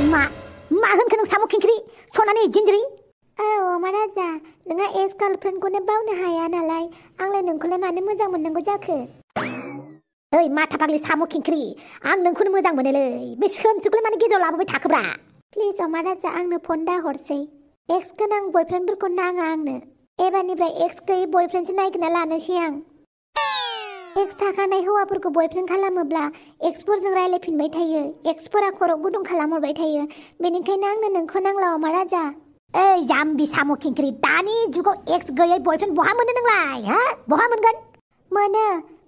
मा मा होनखो नों साम' खिंख्रि सनानि जिन्ज्रि औ अमा राजा नोंहा एक्स गार्लफ्रेन्डखौनो बावनो हाया नालाय आंलाय नोंखौलाय मानो मोजां मोननांगौ जाखो ओइ माथा फाग्लि साम' खिंख्रि आं नोंखौनो मोजां मोनोलै बे सोमसुखौलाय मानो गेजेराव लाबोबाय थाखोब्रा प्लिज अमा राजा आंनो फन दा हरसै एक्स गोनां बयफ्रेन्डफोरखौ नाङा आंनो एबारनिफ्राय एक्स गैयै बयफ्रेन्डसो नागिरना लानोसै आं एक्स थाखानाय हौवाफोरखौ बयफ्रेन्ड खालामोब्ला एक्सफोरजों रायलायफिनबाय थायो एक्सफोरा खर' गुदुं खालामहरबाय थायो बेनिखायनो आंनो नोंखौ नांला अमा राजा ओइ जाम्बि साम' खिंख्रि दानि जुगाव एक्स गैयै बयफ्रेन्ड बहा मोनो नोंलाय हा बहा मोनगोन मोनो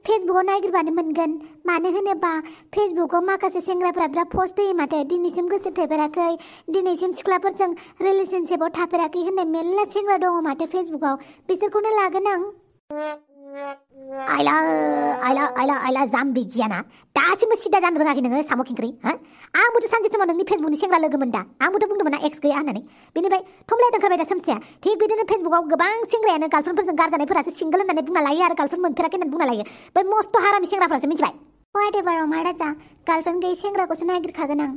फेसबुकाव नागिरबानो मोनगोन मानो होनोबा फेसबुकाव माखासे सेंग्राफोरा बिराद पस्ट होयो माथो दिनैसिम गोसो थोफेराखै दिनैसिम सिख्लाफोरजों रिलेशनशिपआव थाफेराखै होननाय मेरला सेंग्रा दङ माथो फेसबुकाव बिसोरखौनो लागोन आं आइला आइला आइला आइला जाम्बि गियाना दासिमबो सिदा जानो रोङाखै नोङो साम' खिंख्रि हा आंबोथ' सानसे समाव नोंनि फेसबुकनि सेंग्रा लोगोमोन दा आंबोथ' बुंदोंमोन ना एक्स गैया होननानै बेनिफ्राय थमलाया दोनखारबाय दा सोमसिया थिग बिदिनो फेसबुकाव गोबां सेंग्रायानो गार्लफ्रेन्डफोरजों गारजानायफोरासो सिंगोल होननानै बुंना लायो आरो गार्लफ्रेन्ड मोनफेराखै होननानै बुंना लायो बै मस्थ' हारामि सेंग्राफ्रासो मिथिबाय वाटेभार अमा राजा गार्लफ्रेन्ड गैयै सेंग्राखौसो नागिरखागोन आं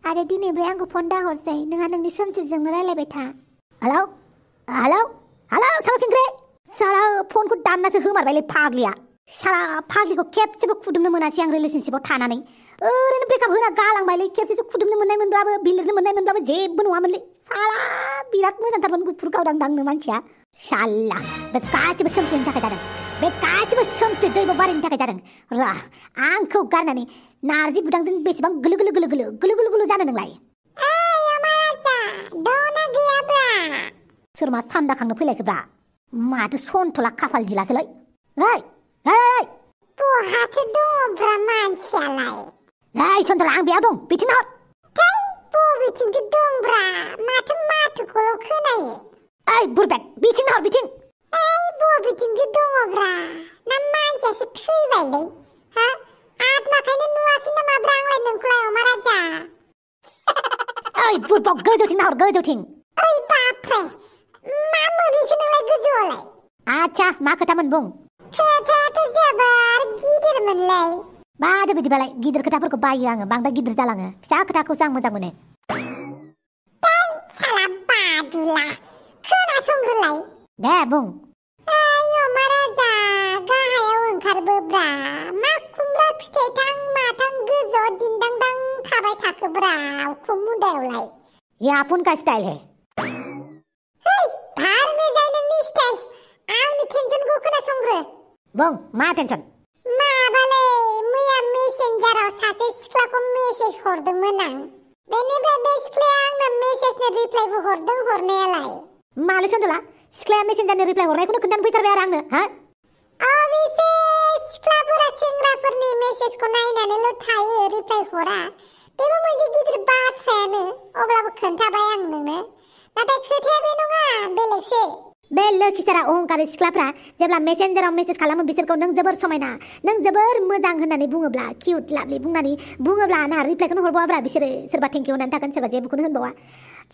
आरो दिनैनिफ्राय आंखौ फन दा हरसै नोंहा नोंनि सोमसिजोंनो रायलायबाय था हेलौ हेलौ हेलौ साम' खिंख्रि साला फनखौ दाननासो होमारबायलै फाग्लिया साला फाग्लिखौ खेबसेबो खुदुमनो मोनासै आं रिलेशनशिपआव थानानै ओरैनो ब्रेकआप होना गालांबायलै खेबसेसो खुदुमनो मोननाय मोनब्लाबो बिलिरनो मोननाय मोनब्लाबो जेबो नङामोनलै साला बिराद मोजांथारमोन गुफुर गावदां दांनो मानसिया साला बे गासिबो सोमसिनि थाखाय जादों बे गासिबो सोमसि दैब' बारिनि थाखाय जादों र' आंखौ गारनानै नारजि बुदांजों बेसेबां गोलो गोलो गोलो गोलो गोलो गोलो गोलो जानो नोंलाय सोर मा सान्दाखांनो फैलायखोब्रा माथो सन्थ'ला खाफाल जिलासोलै ओइ ओइ बहाथो दङब्रा मानसियालाय ओइ सन्थ'ला आं बेयाव दं बिथिं नाहर बबेथिंथो दंब्रा माथो माथोखौल' खोनायो ओइ बुरबेक बिथिं नाहर बिथिं बबेथिंथो दङब्रा ना मानसियासो थैबायलै हा आत्माखायनो नुवाखै नामाब्रा आंलाय नोंखौलाय अमा राजा ओइ बुरबक गोजौथिं नाहर गोजौथिं ओइ बाप्रे मा मोनहैखो नोंलाय गोजौआवलाय आच्छा मा खोथामोन बुं खोथायाथ' जोबोर गिदिरमोनलै बादो बिदिबालाय गिदिर खोथाफोरखौ बायो आङो बांद्राय गिदिर जालाङो फिसा खोथाखौसो आं मोजां मोनो साला बादुला खोनासंग्रोलाय दे बुं अमा राजा गाहायाव ओंखारबोब्रा मा खुमब्रा फिथाइ थां माथां गोजौआव दिन्दांदां थाबाय थाखोब्रा उखुम मुदायावलाय ये अपन का स्टाइल है भारनो जाय नोंनि स्टाइल आंनि टेनसनखौ खोनासंग्रो बुं मा टेनसन माबालै मैया मेसेन्जाराव सासे सिख्लाखौ मेसेज हरदोंमोन आं बेनिफ्राय बे सिख्लाया आंनो मेसेजनि रिप्लाइबो हरदों हरनायालाय मालै सन्थ'ला सिख्लाया मेसेन्जारनि रिप्लाइ हरनायखौनो खोन्थानो फैथारबाय आरो आंनो हा अबेसे सिख्लाफोरा सेंग्राफोरनि मेसेजखौ नायनानैल' थायो रिप्लाइ हरा बेबो मोनसे गिदिर बाथ्रायानो अब्लाबो खोन्थाबाय आं नोंनो नाथाय खोथाया बे नङा बेलेगसो बे लोखिसारा अहंकारि सिख्लाफ्रा जेब्ला मेसेन्जाराव मेसेज खालामो बिसोरखौ नों जोबोर समायना नों जोबोर मोजां होननानै बुङोब्ला किउट लाभलि बुंनानै बुङोब्ला ना रिप्लाइखौनो हरबावाब्रा बिसोरो सोरबा थेंक इउ होननानै थागोन सोरबा जेबोखौनो होनबावा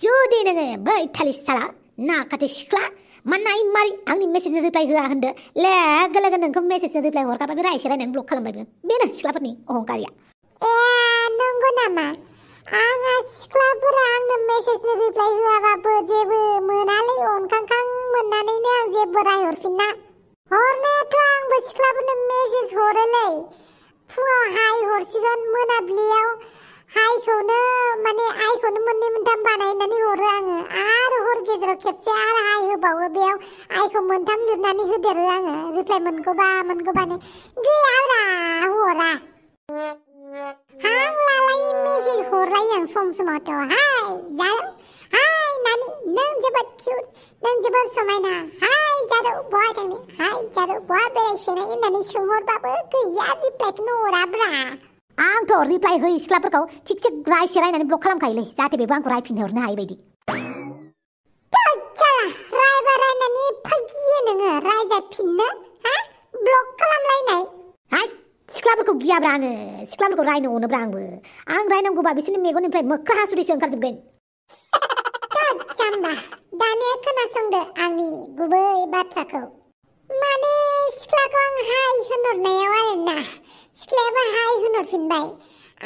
जुदि नोङो बै थालिस साला नाखाथि सिख्ला मानाय मारि आंनि मेसेजनि रिप्लाइ होआ होनदो लोगो लोगो नोंखौ मेसेजनि रिप्लाइ हरखाबा बे रायसे रायनानै ब्लक खालामबायबो बेनो सिख्लाफोरनि अहंकारिया नंगौ नामा आंहा सिख्लाफोरा आंनो मेसेजनि रिप्लाइ होआबाबो जेबो मोनालै अनखांखां मोननानैनो आं जेबो रायहरफिना हरनायाथ' आंबो सिख्लाफोरनो मेसेज हरोलै फुङाव हाय हरसिगोन मोनाबिलियाव हायखौनो माने आइखौनो मोननै मोनथाम बानायनानै हरो आङो आरो हर गेजेराव खेबसे आरो हाय होबावो बेयाव आइखौ मोनथाम लिरनानै होदेरो आङो रिप्लाइ मोनगौबानो गैयाब्रा हरा हां लालाय मेसेज हरलाय आं सम समावथ' हाय जारौ हाय नानि नों जोबोद किउट नों जोबोद समायना हाय जारौ बहा थांनो हाय जारौ बहा बेरायसोनाय होननानै सोंहरबाबो गैया रिप्लाइखौनो हराब्रा आंथ' रिप्लाइ होयै सिख्लाफोरखौ थिगसे रायसे रायनानै ब्लक खालामखायोलै जाहाथे बेबो आंखौ रायफिनहरनो हायै बायदि रायबा रायनानै एफा गियो नोङो रायजाफिननो हा ब्लक खालामलायनाय हाय सिख्लाफोरखौ गियाब्रा आङो सिख्लाफोरखौ रायनो अनोब्रा आंबो आं रायनांगौबा बिसोरनि मेगननिफ्राय मोख्रा हासुदैसो ओंखारजोबगोन जाम्बा दानिया खोनासंदो आंनि गुबै बाथ्राखौ माने सिख्लाखौ आं हाय होनहरनायाव आरोना सिख्लायाबो हाय होनहरफिनबाय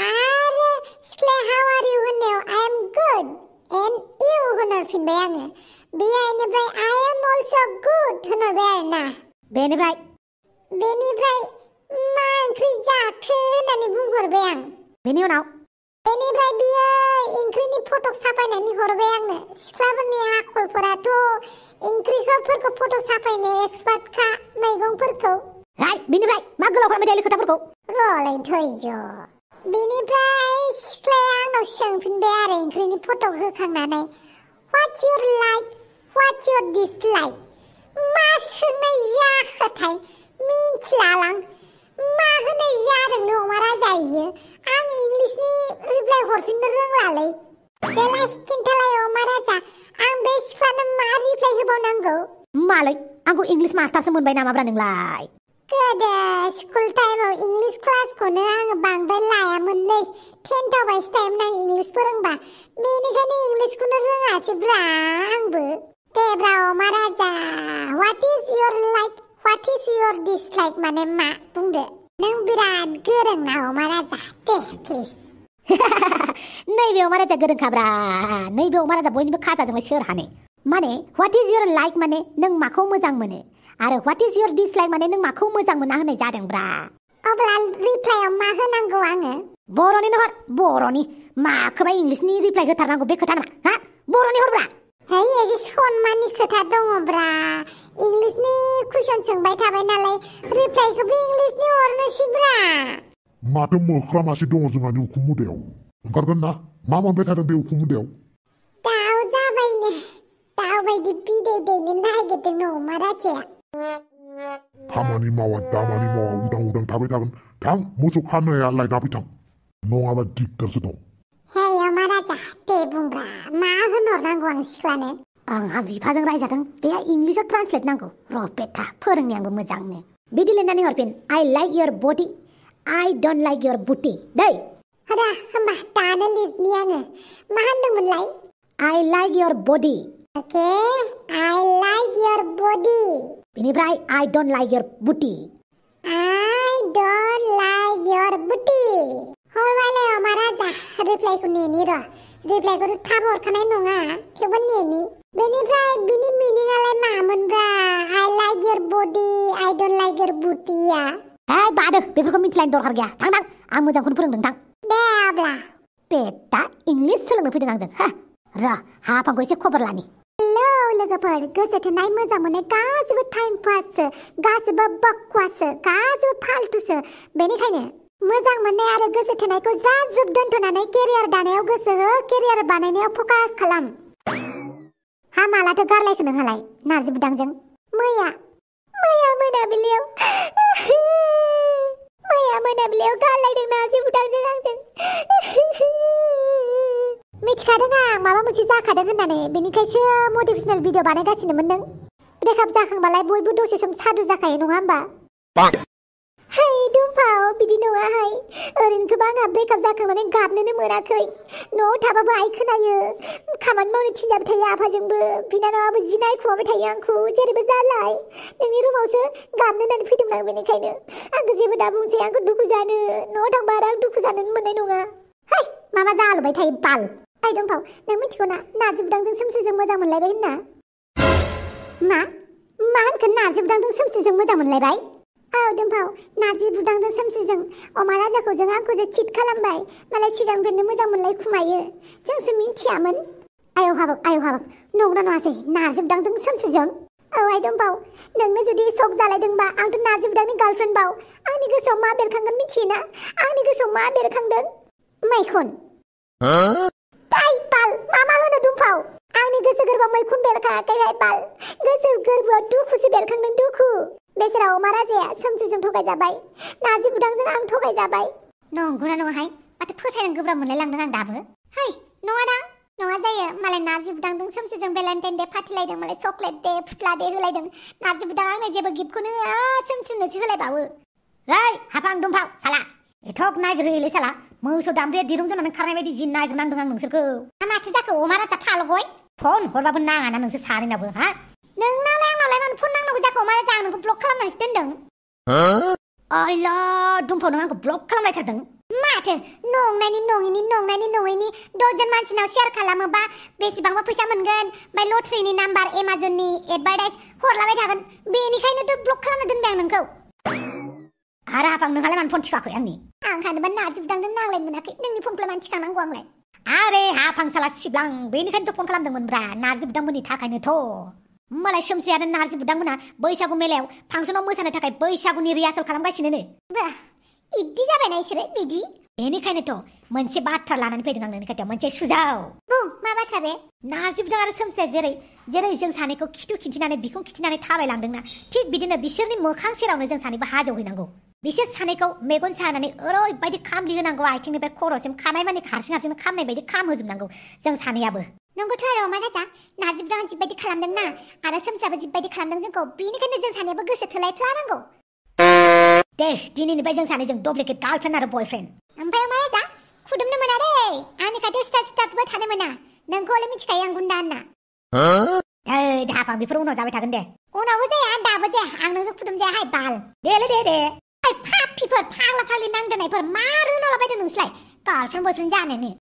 आरो सिख्लाया हाउ आर इउ होननायाव आइ एम होफिनबाय आङो बेनिफ्राय I am also good होनहरबाय आरोना बेनिफ्राय मा ओंख्रि जाखो होननानै बुंहरबाय आं बेनि उनाव बेनिफ्राय बियो ओंख्रिनि फट' साफायनानै हरबाय आंनो सिख्लाफोरनि आखलफोराथ' ओंख्रिफोरखौ फट' साफायनो एक्सपार्टखा मैगंफोरखौ बेनिफ्राय मा गोलाव खालामबाय थायो खोथाफोरखौ र'लै धैर्य बेनिफ्राय सिख्लाया आंनाव सोंफिनबाय आरो ओंख्रिनि फट' होखांनानै What's your like? What's your dislike? मा सोंनाय जाखोथाय मिन्थिलालां मा होनाय जादोंनो अमा राजा इयो आं इंलिसनि रिप्लाय हरफिननो रोंलालै देलाय खिन्थालाय अमा राजा आं बे सिख्लानो मा रिप्लाय होबावनांगौ मालै आंखौ इंलिस मास्टारसो मोनबाय नामाब्रा नोंलाय गोदो स्कुल टाइमाव इंलिस क्लासखौनो आङो बांद्राय लायामोनलै 10th बायसो टाइम आं इंलिस फोरोंबा बेनिखायनो इंलिसखौनो रोङासैब्रा आंबो देब्रा अमा राजा What is your like? What is your dislike? माने मा बुंदो नों बिराद गोरों ना अमा राजा दे प्लिज नैबे अमा राजा गोरोंखाब्रा नैबे अमा राजा बयनिबो खाजाजोंलाय सोर हानो माने What is your like माने नों माखौ मोजां मोनो आरो What is your dislike माने नों माखौ मोजां मोना होननाय जादोंब्रा अब्ला रिप्लायाव मा होनांगौ आङो बर'निनो हर बर'नि माखौबा इंलिसनि रिप्लाय होथारनांगौ बे खोथा नामा हा बर'नि हरब्रा है एसे सनमाननि खोथा दङब्रा इंलिसनि कुइसन सोंबाय थाबाय नालाय रिप्लायखौबो इंलिसनि हरनोसैब्रा माथो मोख्रा मासे दङ जोंहानि उखुम मुदायाव ओंखारगोन ना मा मोनबाय थादों बे उखुम मुदायाव दाउ जाबायनो दाउ बायदि बिदै दैनो नागिरदों अमा राजाया खामानि मावा दामानि मावा उदां थाबाय थागोन थां मोसौ खानाया लायना फैथां नङाबा दिगदारसो दं हे अमा राजा दे बुंब्रा मा होनहरनांगौ आं सिख्लानो आंहा बिफाजों रायजादों बे इंलिसाव ट्रान्सलेट नांगौ र' बेथा फोरोंनि आंबो मोजांनो बिदि लिरनानै हरफिन I like your body I don't like your booty दै रा होमबा दानो लिरनि आङो मा होनदोंमोनलाय I like your body okay I like your body बेनिफ्राय I don't like your booty I don't like your booty हरबायलाय अमा राजा रिप्लायखौ नेनि र' रिप्लायखौ थाब हरखानाय नङा थेवबो नेनि बेनिफ्राय बिनि मिनिङालाय मामोनब्रा I like your body I don't like your booty आ बादो बेफोरखौ मिथिलायनो दरखार गैया थां आं मोजांखौनो फोरोंदों थां दे अब्ला बेटा इंलिस सोलोंनो फैदों आंजों र' हाफांखौ एसे खबर लानि हेलौ लोगोफोर गोसो थोनाय मोजां मोननाय गासिबो टाइम पाससो गासिबो बकवाससो गासिबो फालतुसो बेनिखायनो मोजां मोननाय आरो गोसो थोनायखौ ज्राब दोनथ'नानै केरियार दानायाव गोसो हो केरियार बानायनायाव फकास खालाम हा मालाथो गारलायखो नोंहालाय नारजि बुदांजों मैया मोनाबिलियाव गारलायदों नारजि बुदांजों आंजों मिथिखादों आं माबा मोनसे जाखादों होननानै बेनिखायसो मटिभेशनेल भिडिअ बानायगासिनोमोन नों ब्रेकआप जाखांबालाय बयबो दसे सम सादु जाखायो नङा होमबा है दुमफाव बिदि नङाहाय ओरैनोखौबा आंहा ब्रेकआप जाखांनानै गाबनोनो मोनाखै न'आव थाबाबो आइ खोनायो खामानि मावनो थिनजाबाय थायो आफाजोंबो बिनानावाबो जि नायखुमाबाय थायो आंखौ जेरैबो जालाय नोंनि रुमावसो गाबनो होननानै फैदोंमोन आं बेनिखायनो आंखौ जेबो दा बुंसै आंखौ दुखु जानो न'आव थांबा आरो आं दुखु जानो मोननाय नङा है माबा जालुबाय थायो बाल ओइ दुमफाव नों मिथिगौ ना नारजि बुदांजों सोमस्रिजों मोजां मोनलायबाय होनना मा होनखो नारजि बुदांजों सोमस्रिजों मोजां मोनलायबाय औ दुमफाव नारजि बुदांजों सोमस्रिजों अमा राजाखौ जों आंखौसो चिट खालामबाय मालाय सिगांनिफ्रायनो मोजां मोनलाय खुमायो जोंसो मिन्थियामोन आयौ हाबाब नंगौना नङासै नारजि बुदांजों सोमस्रिजों औ आइ दुमफाव नोंनो जुदि सक जालायदोंबा आंथ' नारजि बुदांनि गार्लफ्रेन्ड बाव आंनि गोसोआव मा बेरखांगोन मिथियोना आंनि गोसोआव मा बेरखांदों मैखुन ताइ बाल मा होनो दुमफाव आंनि गोसो गोरबोआव मैखुन बेरखाङाखैहाय बाल गोसो गोरबोआव दुखुसो बेरखांदों दुखु बेसेरा अमा राजाया सोमस्रिजों थगायजाबाय नारजि बुदांजों आं थगायजाबाय नंगौना नङाहाय माथो फोथायनो गोब्राब मोनलायलांदों आं दाबो है नङा जायो मालाय नारजि बुदांजों सोमस्रिजों भेलेन्टाइन दे फाथिलायदों मालाय चकलेट दे फुथ्ला दे होलायदों नारजि बुदां आंनो जेबो गिफ्टखौनो होआ सोमस्रिनोसो होलायबावो हाफां दुमफाव साला एथ'क नागिरहैयोलै साला मोसौ दामब्रिया दिरुं जनानै खारनाय बायदि जि नागिरनांदों आं नोंसोरखौ माथो जाखो अमा राजा फालगय फन हरबाबो नाङाना नोंसोर सानैनाबो नोंनावलाय आंनावलाय मानो फन नांनांगौ जाखो अमा राजा आं नोंखौ ब्लक खालामनानैसो दोनदों आयला दुमफाव नों आंखौ ब्लक खालामलायथारदों माथो नंनायनि नङैनि दजन मानसिनाव शेयार खालामोबा बेसेबांबा फैसा मोनगोन बाय लटारिनि नाम्बार एमाजननि एडभार्टाइज हरलाबाय थागोन बेनिखायनोथ' ब्लक खालामना दोनबाय आं नोंखौ आरो हाफां नोंहालाय मानो फन थिखाखै आंनि आं खानोबा नाजोबदांदों नांलायनो मोनाखै नोंनि फनखौलाय मानो थिखांनांगौ आंलाय आरे हाफां साला सिब्लां बेनिखायनोथ' फन खालामदोंमोनब्रा नारजि बुदांमोननि थाखायनोथ' मालाय सोमसे आरो नारजि बुदांमोना बैसागु मेलायाव फांसनाव मोसानो थाखाय बैसागुनि रिहार्सेल खालामगासिनो बा इदि जाबायना इसोरो बिदि बेनिखायनोथ' मोनसे बाथ्रा लानानै फैदों आं नोंनि खाथियाव मोनसे सुजाव बुं मा बाथ्रा बे नारजि बुदां आरो सोमसेया जेरै जों सानैखौ खिथु खिन्थिनानै बिखुं खिन्थिनानै थाबायलांदोंना थिग बिदिनो बिसोरनि मोखां सेरावनो जों सानैबो हाजौहैनांगौ बिसोर सानैखौ मेगन सानानै ओरैबायदि खामलि होनांगौ आथिंनिफ्राय खर'सिम खानाय मानि हारसिं खामनाय बायदि खामहोजोबनांगौ जों सानैयाबो नंगौथ' आरो अमा राजा नारजि बुदाङा जिबायदि खालामदोंना आरो सोमसाबो जिबायदि खालामदों जोंखौ बेनिखायनो जों सानैयाबो गोसो थोलायफ्लानांगौ दे दिनैनिफ्राय जों सानैजों डुप्लिकेट गार्लफ्रेन्ड आरो बयफ्रेन्ड ओमफ्राय अमा राजा खुदुमनो मोना दै आंनि खाथियाव स्टार्टबो थानो मोना नोंखौलाय मिथिखायो आं गुन्दा होनना हाफां बेफोर उनाव जाबाय थागोन दे उनावबो जाया दाबो जाया आं नोंजों खुदुम जायाहाय बाल दे फाग्ला फाग्लि नांदोनायफोर मा रोनावलाबायदों नोंसोरलाय गार्लफ्रेन्ड बयफ्रेन्ड जानोनो